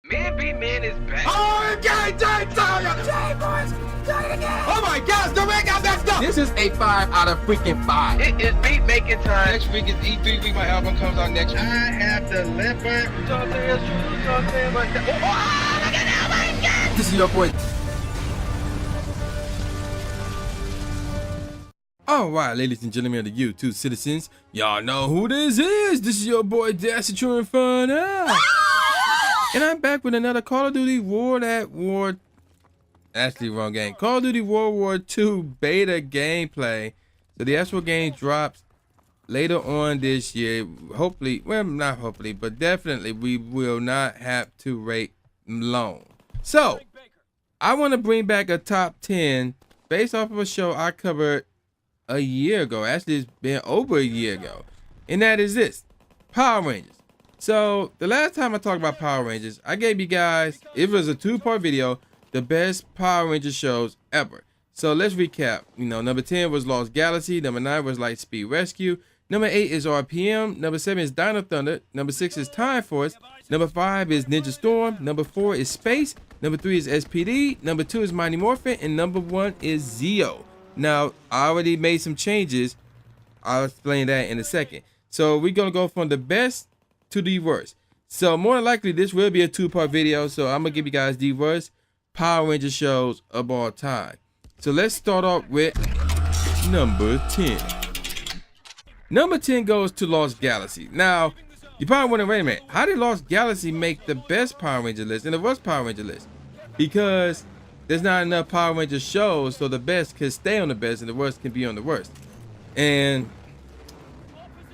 Man be man is back. Oh, okay, boys, do it again. Oh my gosh, the ring got messed up. This is a 5 out of freaking 5. It is beat making time. Next week is E3 week. My album comes out next week. I have delivered. You know what I'm saying? It's true. You know what I'm saying? But oh, look at that, my God. This is your boy. All right, ladies and gentlemen of the YouTube citizens, y'all know who this is. This is your boy Dash True Inferno. And I'm back with another Call of Duty World at War. Actually, wrong game. Call of Duty World War II beta gameplay. So the actual game drops later on this year. Hopefully, well, not hopefully, but definitely we will not have to wait long. So I want to bring back a top 10 based off of a show I covered a year ago. Actually, it's been over a year ago. And that is this: Power Rangers. So the last time I talked about Power Rangers, I gave you guys, it was a 2-part video, the best Power Ranger shows ever. So let's recap. You know, number 10 was Lost Galaxy, number 9 was Lightspeed Rescue, number 8 is RPM, number 7 is Dino Thunder, number 6 is Time Force, number 5 is Ninja Storm, number 4 is Space, number 3 is SPD, number 2 is Mighty Morphin, and number 1 is Zeo. Now, I already made some changes. I'll explain that in a second. So we're going to go from the best to the worst. So more than likely this will be a 2-part video, so I'm gonna give you guys the worst Power Ranger shows of all time. So let's start off with number 10. Number 10 goes to Lost Galaxy. Now you probably wondering, wait a minute, how did Lost Galaxy make the best Power Ranger list and the worst Power Ranger list? Because there's not enough Power Ranger shows, so the best can stay on the best and the worst can be on the worst. And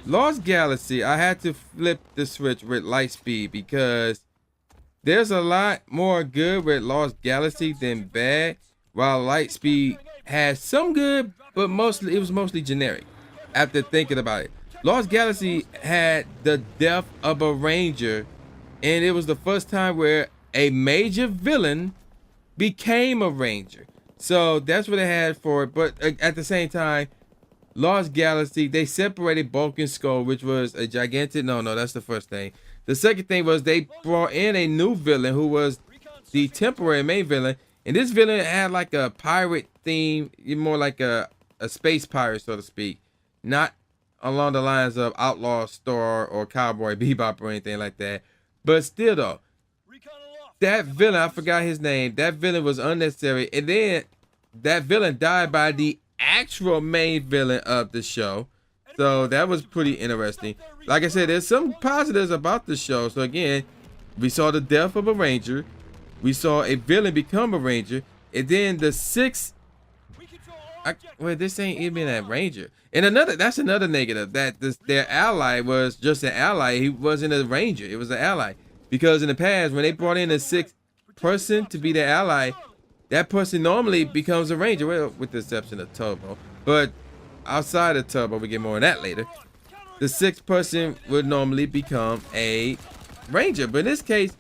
Lost Galaxy, I had to flip the switch with Lightspeed because there's a lot more good with Lost Galaxy than bad, while Lightspeed has some good, but it was mostly generic. After thinking about it, Lost Galaxy had the death of a Ranger, and it was the first time where a major villain became a Ranger. So that's what it had for it, but at the same time, Lost Galaxy, they separated Bulk and Skull, which was a gigantic, no, that's the first thing. The second thing was they brought in a new villain who was the temporary main villain. And this villain had like a pirate theme, more like a space pirate, so to speak. Not along the lines of Outlaw Star or Cowboy Bebop or anything like that. But still though, that villain, I forgot his name, that villain was unnecessary. And then that villain died by the actual main villain of the show, so that was pretty interesting. Like I said, there's some positives about the show. So again, we saw the death of a Ranger, we saw a villain become a Ranger, and then the sixth, well, this ain't even a Ranger. And that's another negative, that their ally was just an ally. He wasn't a Ranger, it was an ally, because in the past when they brought in a sixth person to be their ally, that person normally becomes a Ranger, well, with the exception of Turbo. But outside of Turbo, we get more on that later. The sixth person would normally become a Ranger. But in this case,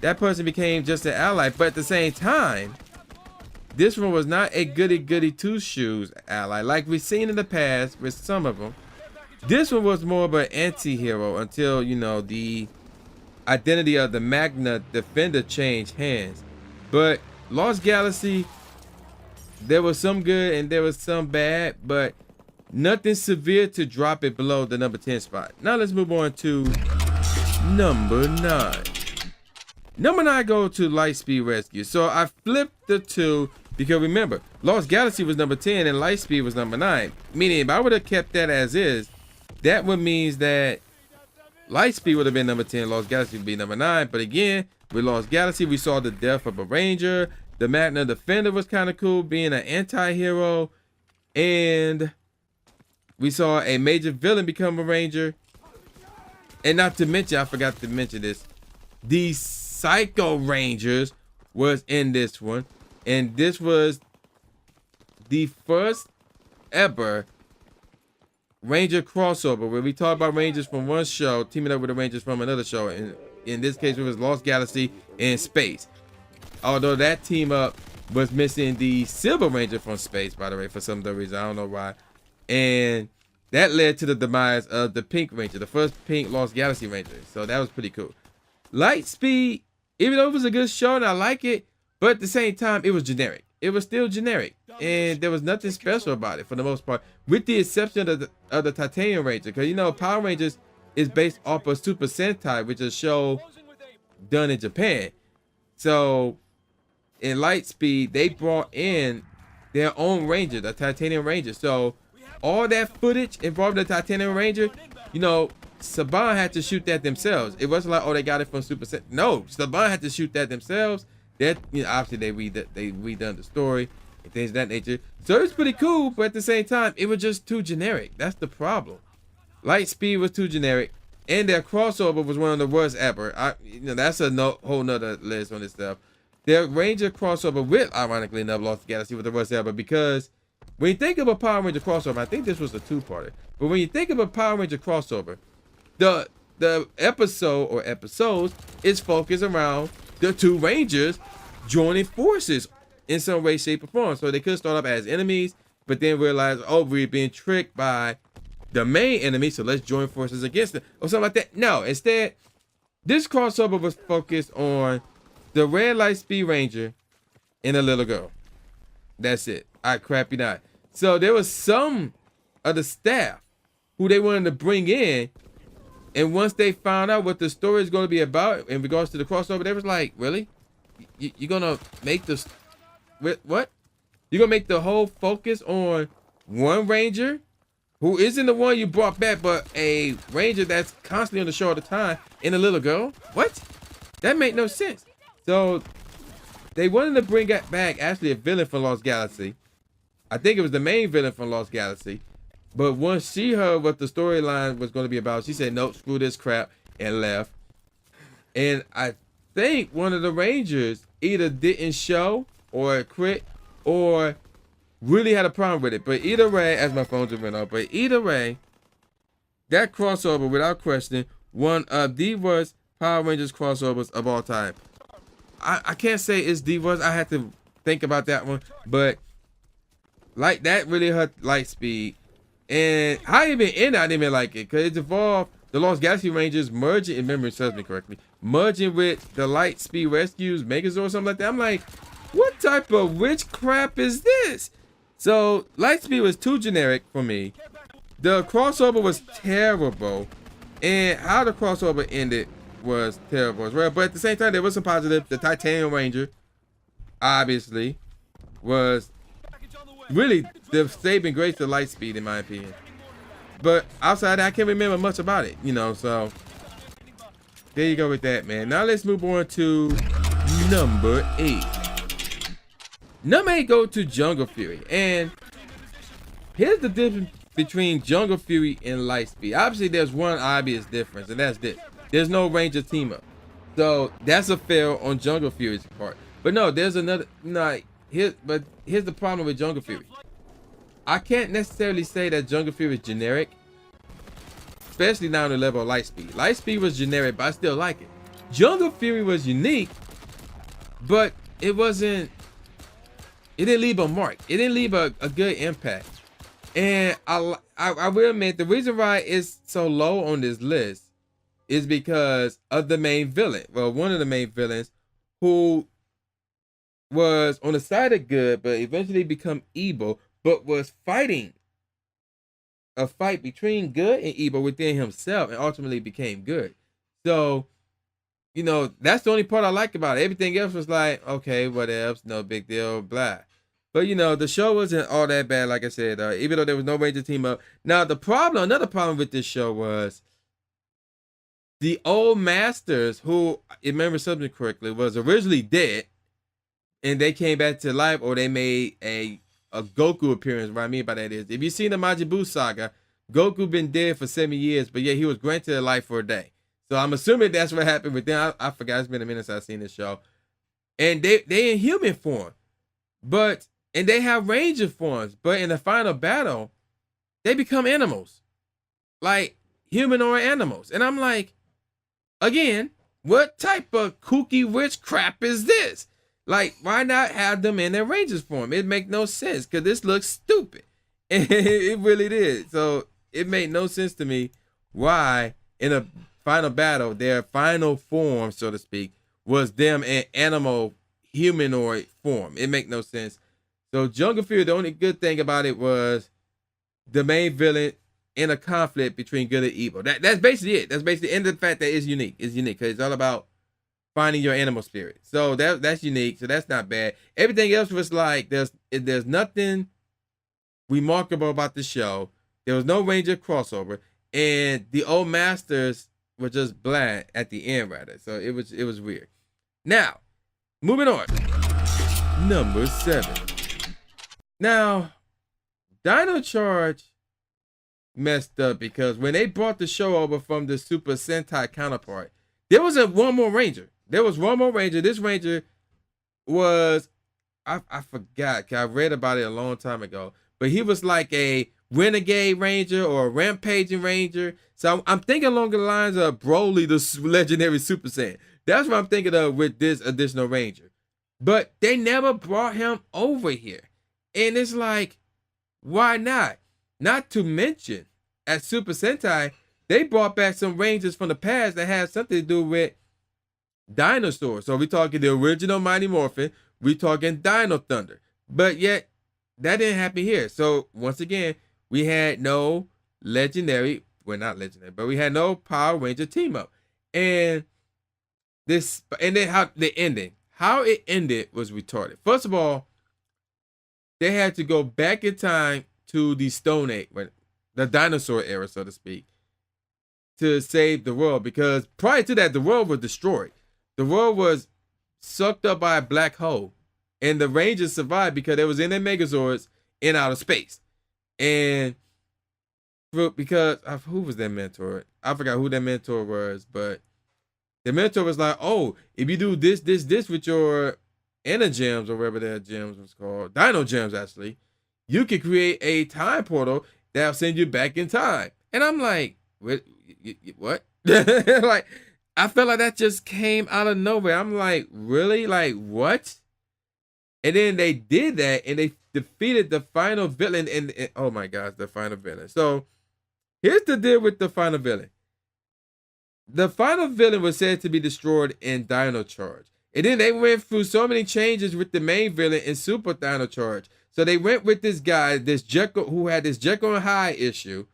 that person became just an ally. But at the same time, this one was not a goody-goody two-shoes ally like we've seen in the past with some of them. This one was more of an anti-hero until, you know, the identity of the Magna Defender changed hands. But Lost Galaxy, there was some good and there was some bad, but nothing severe to drop it below the number 10 spot. Now let's move on to number 9. Number 9 goes to Lightspeed Rescue. So I flipped the two because remember, Lost Galaxy was number 10 and Lightspeed was number 9. Meaning if I would have kept that as is, that would mean that Lightspeed would have been number 10, Lost Galaxy would be number 9. But again, with Lost Galaxy, we saw the death of a Ranger. The Magna Defender was kind of cool, being an anti-hero. And we saw a major villain become a Ranger. And not to mention, I forgot to mention this, the Psycho Rangers was in this one. And this was the first ever Ranger crossover where we talk about Rangers from one show teaming up with the Rangers from another show. And in this case, it was Lost Galaxy and Space. Although that team up was missing the Silver Ranger from Space, by the way, for some reason. I don't know why. And that led to the demise of the Pink Ranger, the first Pink Lost Galaxy Ranger. So that was pretty cool. Lightspeed even though it was a good show and I like it, but at the same time, it was generic. It was still generic, and there was nothing special about it for the most part, with the exception of the Titanium Ranger. Because, you know, Power Rangers is based off of Super Sentai, which is a show done in Japan. So in Lightspeed, they brought in their own Ranger, the Titanium Ranger. So all that footage involving the Titanium Ranger, you know, Saban had to shoot that themselves. It wasn't like, oh, they got it from Super Sentai. No, Saban had to shoot that themselves. That, you know, obviously they redone the story and things of that nature. So it was pretty cool, but at the same time, it was just too generic. That's the problem. Lightspeed was too generic, and their crossover was one of the worst ever. You know, that's a whole nother list on this stuff. Their Ranger crossover with, ironically enough, Lost Galaxy was the worst ever, because when you think of a Power Ranger crossover, I think this was a two-parter, but when you think of a Power Ranger crossover, the episode or episodes is focused around the two Rangers joining forces in some way, shape, or form. So they could start up as enemies, but then realize, oh, we're being tricked by the main enemy, so let's join forces against them, or something like that. No, instead, this crossover was focused on the Red Lightspeed Ranger and a little girl. That's it. I crap you not. So there was some of the staff who they wanted to bring in, and once they found out what the story is going to be about in regards to the crossover, they was like, really? You're going to make this... What? You're going to make the whole focus on one Ranger who isn't the one you brought back, but a Ranger that's constantly on the show all the time, and a little girl? What? That made no sense. So they wanted to bring back actually a villain from Lost Galaxy. I think it was the main villain from Lost Galaxy. But once she heard what the storyline was going to be about, she said, nope, screw this crap, and left. And I think one of the Rangers either didn't show or quit or really had a problem with it. But either way, as my phone just went off, but either way, that crossover, without question, one of the worst Power Rangers crossovers of all time. I can't say it's the worst. I had to think about that one. But like, that really hurt Lightspeed. And I didn't even like it, because it involved the Lost Galaxy Rangers merging, if memory serves me correctly, merging with the Lightspeed Rescue's Megazord or something like that. I'm like, what type of witchcraft is this? So Lightspeed was too generic for me. The crossover was terrible, and how the crossover ended was terrible as well. But at the same time, there was some positive. The Titanium Ranger, obviously, was really the saving grace of Lightspeed, in my opinion. But outside that, I can't remember much about it, you know. So there you go with that, man. Now let's move on to number 8. Number 8 go to Jungle Fury, and here's the difference between Jungle Fury and Lightspeed. Obviously, there's one obvious difference, and that's this: there's no Ranger team up. So that's a fail on Jungle Fury's part. But no, there's another. No, here's the problem with Jungle Fury. I can't necessarily say that Jungle Fury is generic, especially now on the level of Lightspeed. Lightspeed was generic, but I still like it. Jungle Fury was unique, but it wasn't. It didn't leave a mark. It didn't leave a good impact. And I will admit, the reason why it's so low on this list is because of the main villain. Well, one of the main villains, who was on the side of good, but eventually become evil, but was fighting a fight between good and evil within himself, and ultimately became good. So, you know, that's the only part I like about it. Everything else was like, okay, what else? No big deal, blah. But, you know, the show wasn't all that bad, like I said, even though there was no Ranger team up. Now, another problem with this show was the old masters, who, if I remember something correctly, was originally dead, and they came back to life, or they made a Goku appearance. What I mean by that is, if you've seen the Majin Buu saga, Goku been dead for 7 years, but yet he was granted a life for a day. So I'm assuming that's what happened with them. I forgot, it's been a minute since I've seen this show. And they in human form, and they have Ranger forms, but in the final battle, they become animals, like humanoid animals. And I'm like, again, what type of kooky witch crap is this? Like, why not have them in their Rangers form? It make no sense, because this looks stupid. And it really did. So it made no sense to me why in a final battle, their final form, so to speak, was them in animal humanoid form. It make no sense. So Jungle Fury, the only good thing about it was the main villain in a conflict between good and evil. That's basically it. That's basically, and the fact that it's unique. It's unique because it's all about finding your animal spirit. So that's unique. So that's not bad. Everything else was like there's nothing remarkable about the show. There was no Ranger crossover, and the old masters were just bland at the end, rather. So it was weird. Now, moving on. Number 7. Now, Dino Charge messed up because when they brought the show over from the Super Sentai counterpart, there was one more Ranger. There was one more Ranger. This Ranger was, I forgot, because I read about it a long time ago, but he was like a Renegade Ranger or a Rampaging Ranger. So I'm thinking along the lines of Broly, the legendary Super Saiyan. That's what I'm thinking of with this additional Ranger. But they never brought him over here. And it's like, why not? Not to mention, at Super Sentai, they brought back some Rangers from the past that had something to do with dinosaurs. So we're talking the original Mighty Morphin. We're talking Dino Thunder. But yet, that didn't happen here. So once again, we had no legendary, well, not legendary, but we had no Power Ranger team up. And then how the ending, how it ended was retarded. First of all, they had to go back in time to the Stone Age, the dinosaur era, so to speak, to save the world. Because prior to that, the world was destroyed. The world was sucked up by a black hole. And the Rangers survived because they was in their Megazords in outer space. And because who was their mentor? I forgot who their mentor was, but the mentor was like, oh, if you do this with your Gems or whatever their gems was called, Dino Gems actually, you could create a time portal that'll send you back in time. And I'm like, what? Like, I felt like that just came out of nowhere. I'm like, really? Like, what? And then they did that, and they defeated the final villain. And oh my gosh, the final villain. So here's the deal with the final villain. The final villain was said to be destroyed in Dino Charge. And then they went through so many changes with the main villain in Super Dino Charge. So they went with this guy, this Jekyll, who had this Jekyll and Hyde issue.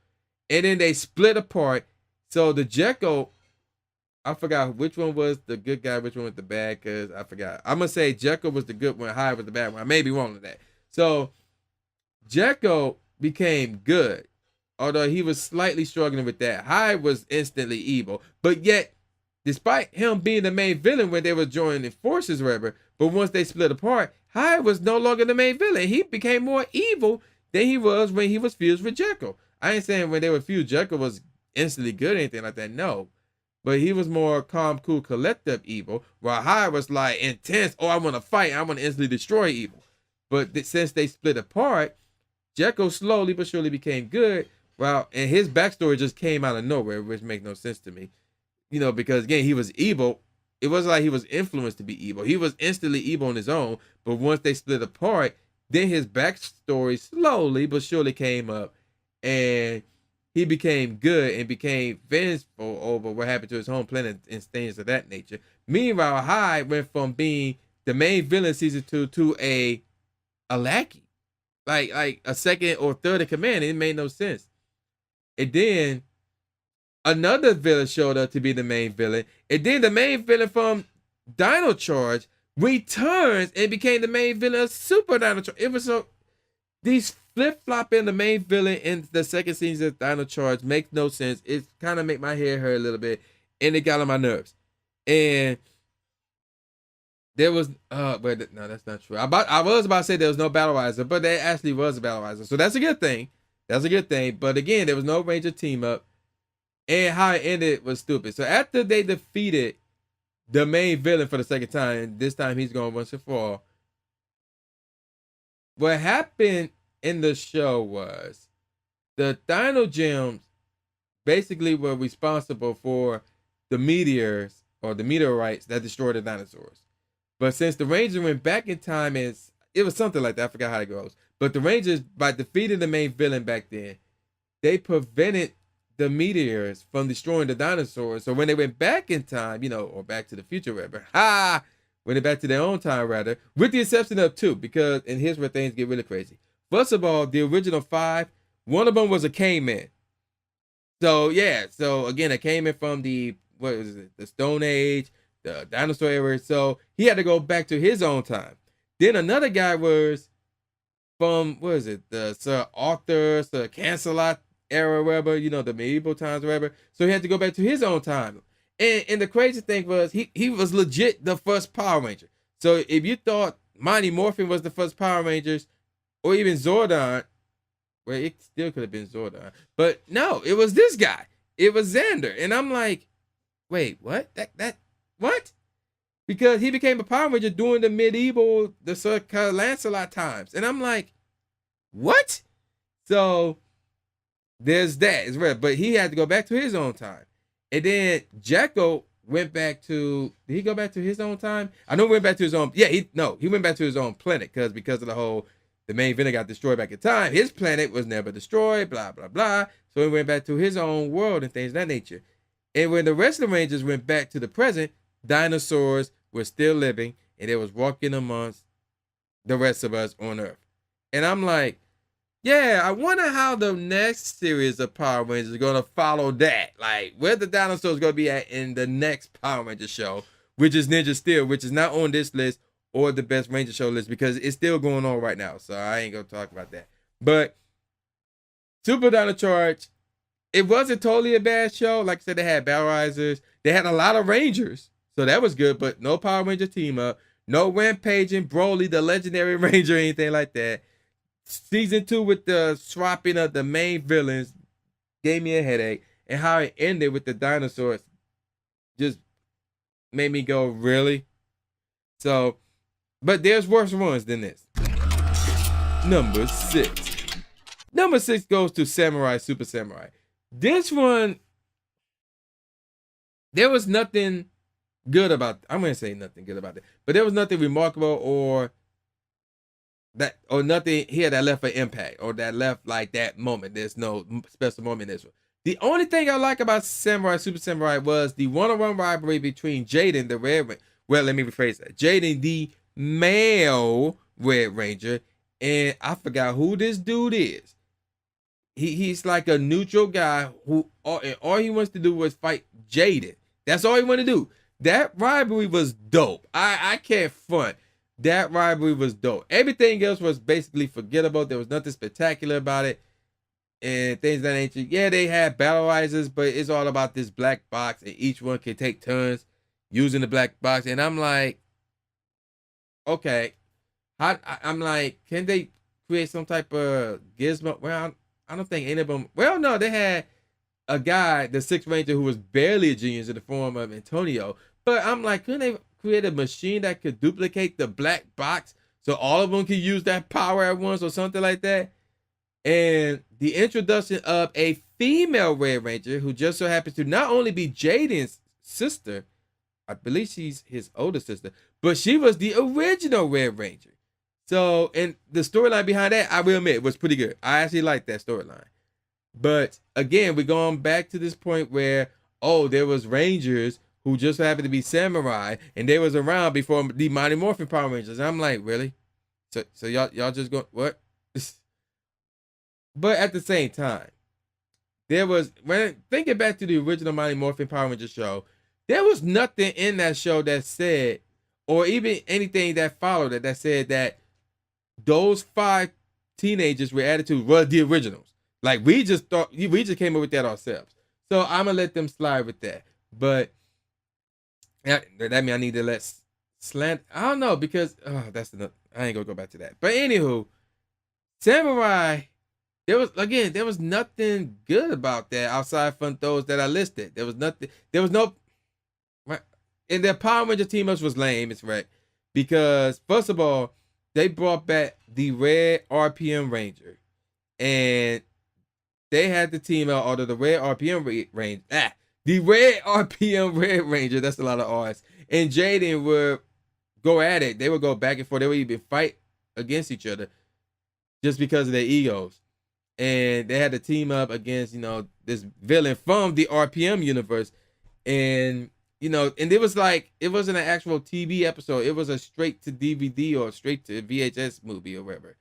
And then they split apart. So the Jekyll, I forgot which one was the good guy, which one was the bad, because I forgot. I'm going to say Jekyll was the good one, Hyde was the bad one. I may be wrong on that. So Jekyll became good, although he was slightly struggling with that. Hyde was instantly evil, but yet, despite him being the main villain when they were joining forces or whatever, but once they split apart, Hyde was no longer the main villain. He became more evil than he was when he was fused with Jekyll. I ain't saying when they were fused, Jekyll was instantly good or anything like that, no. But he was more calm, cool, collective evil, while Hyde was like intense, oh, I want to fight, I want to instantly destroy evil. But since they split apart, Jekyll slowly but surely became good, well, and his backstory just came out of nowhere, which makes no sense to me. You know, because again, he was evil. It wasn't like he was influenced to be evil. He was instantly evil on his own. But once they split apart, then his backstory slowly but surely came up. And he became good and became vengeful over what happened to his home planet and things of that nature. Meanwhile, Hyde went from being the main villain season 2 to a lackey. Like a second or third in command. It made no sense. And then another villain showed up to be the main villain. And then the main villain from Dino Charge returns and became the main villain of Super Dino Charge. It was so... These flip-flopping the main villain in the second season of Dino Charge makes no sense. It kind of make my hair hurt a little bit. And it got on my nerves. And there was... but no, that's not true. I was about to say there was no Battlerizer, but there actually was a Battlerizer. So that's a good thing. That's a good thing. But again, there was no Ranger team-up. And how it ended was stupid. So after they defeated the main villain for the second time, and this time he's going once and for all, what happened in the show was the Dino Gems basically were responsible for the meteors or the meteorites that destroyed the dinosaurs. But since the Rangers went back in time, and it was something like that, I forgot how it goes. But the Rangers, by defeating the main villain back then, they prevented the meteors from destroying the dinosaurs. So when they went back in time, you know, or back to the future, rather, when they back to their own time, rather, with the exception of 2, because, and here's where things get really crazy. First of all, the original 5, one of them was a caveman. So yeah, so again, it came in from the, what is it, the Stone Age, the dinosaur era. So he had to go back to his own time. Then another guy was from, what is it, the Sir Arthur, Sir Cancelot era, whatever, you know, the medieval times, whatever. So he had to go back to his own time. And the crazy thing was, he was legit the first Power Ranger. So if you thought Mighty Morphin was the first Power Rangers, or even Zordon, well, it still could have been Zordon. But no, it was this guy. It was Xander. And I'm like, wait, what? What? Because he became a Power Ranger during the medieval, the Sir Lancelot times. And I'm like, what? So there's that. It's real. But he had to go back to his own time. And then Jacko went back to, did he go back to his own time? I know he went back to his own, yeah, he went back to his own planet because of the whole, the main villain got destroyed back in time. His planet was never destroyed, blah, blah, blah. So he went back to his own world and things of that nature. And when the rest of the Rangers went back to the present, dinosaurs were still living and they was walking amongst the rest of us on Earth. And I'm like, yeah, I wonder how the next series of Power Rangers are going to follow that. Like, where the dinosaurs going to be at in the next Power Ranger show, which is Ninja Steel, which is not on this list or the Best Ranger Show list because it's still going on right now. So I ain't going to talk about that. But Super Dino Charge, it wasn't totally a bad show. Like I said, they had Battle Risers. They had a lot of Rangers. So that was good, but no Power Ranger team up. No Rampage and Broly, the legendary Ranger, or anything like that. Season 2 with the swapping of the main villains gave me a headache. And how it ended with the dinosaurs just made me go, really? So, but there's worse ones than this. Number 6. Number 6 goes to Samurai Super Samurai. This one, there was nothing good about, I'm going to say nothing good about it, but there was nothing remarkable or nothing here that left an impact or that left like that moment. There's no special moment in this one. The only thing I like about Samurai Super Samurai was the one-on-one rivalry between Jaden, the Red Ranger. Well, let me rephrase that. Jaden, the male Red Ranger, and I forgot who this dude is. He's like a neutral guy who all he wants to do was fight Jaden. That's all he wanted to do. That rivalry was dope. I can't front. That rivalry was dope. Everything else was basically forgettable. There was nothing spectacular about it. And things of that nature. Yeah, they had battle risers, but it's all about this black box, and each one can take turns using the black box. And I'm like, okay. I'm like, can they create some type of gizmo? Well, I don't think any of them. Well, no, they had a guy, the Sixth Ranger, who was barely a genius in the form of Antonio. But I'm like, couldn't they create a machine that could duplicate the black box so all of them could use that power at once or something like that? And the introduction of a female Red Ranger who just so happens to not only be Jaden's sister, I believe she's his older sister, but she was the original Red Ranger. So, and the storyline behind that, I will admit, was pretty good. I actually liked that storyline. But again, we're going back to this point where, oh, there was Rangers who just happened to be samurai, and they was around before the Mighty Morphin Power Rangers. I'm like, really? So y'all just go, what? But at the same time, there was, when thinking back to the original Mighty Morphin Power Rangers show, there was nothing in that show that said, or even anything that followed it, that said that those 5 teenagers with attitude were the originals. Like, we just came up with that ourselves. So I'm gonna let them slide with that. But that means I need to let slant. I don't know, because that's enough. I ain't gonna go back to that. But anywho, Samurai, there was nothing good about that outside from those that I listed. There was no right. And their Power Ranger team ups was lame, it's right. Because first of all, they brought back the Red RPM Ranger. And they had the team out, although the Red RPM Ranger, the Red RPM Red Ranger, that's a lot of R's, and Jaden would go at it. They would go back and forth. They would even fight against each other just because of their egos. And they had to team up against, this villain from the RPM universe, and you know, and it was like it wasn't an actual TV episode. It was a straight to DVD or straight to VHS movie or whatever.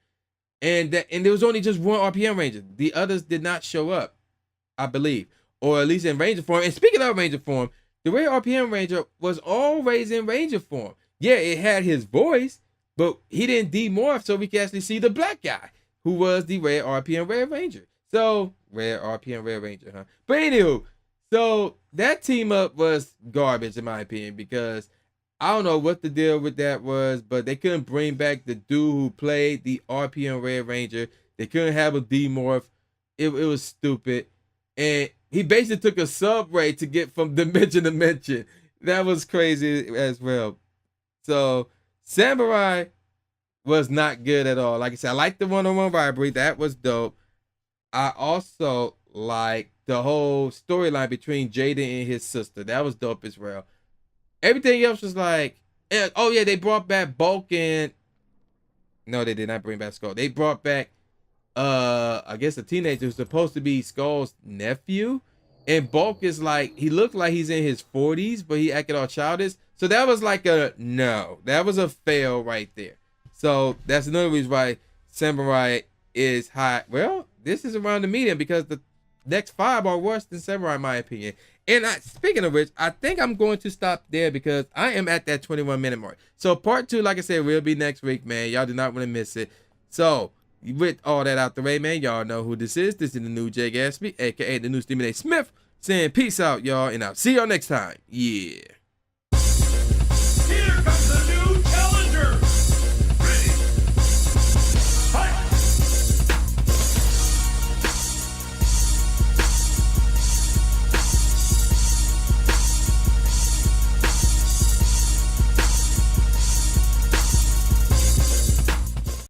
And there was only just one RPM Ranger. The others did not show up, I believe, or at least in Ranger form. And speaking of Ranger form, the Rare RPM Ranger was always in Ranger form. Yeah, it had his voice, but he didn't demorph, so we could actually see the black guy who was the Rare RPM Rare Ranger. So Rare RPM Rare Ranger, huh? But anywho, so that team up was garbage in my opinion, because I don't know what the deal with that was, but they couldn't bring back the dude who played the RPM Red Ranger. They couldn't have a demorph. It was stupid. And he basically took a sub-ray to get from dimension to dimension. That was crazy as well. So Samurai was not good at all. Like I said, I like the one-on-one rivalry. That was dope. I also like the whole storyline between Jaden and his sister. That was dope as well. Everything else was like, oh yeah, they brought back Bulk and no, they did not bring back Skull. They brought back I guess a teenager who's supposed to be Skull's nephew. And Bulk is like, he looked like he's in his 40s, but he acted all childish. So that was like a no. That was a fail right there. So that's another reason why Samurai is high. Well, this is around the median because the next 5 are worse than Samurai in my opinion. And speaking of which, I think I'm going to stop there because I am at that 21-minute mark. So part 2, like I said, will be next week, man. Y'all do not want to miss it. So with all that out the way, man, y'all know who this is. This is the new Jay Gatsby, aka the new Stephen A. Smith, saying peace out, y'all, and I'll see y'all next time. Yeah.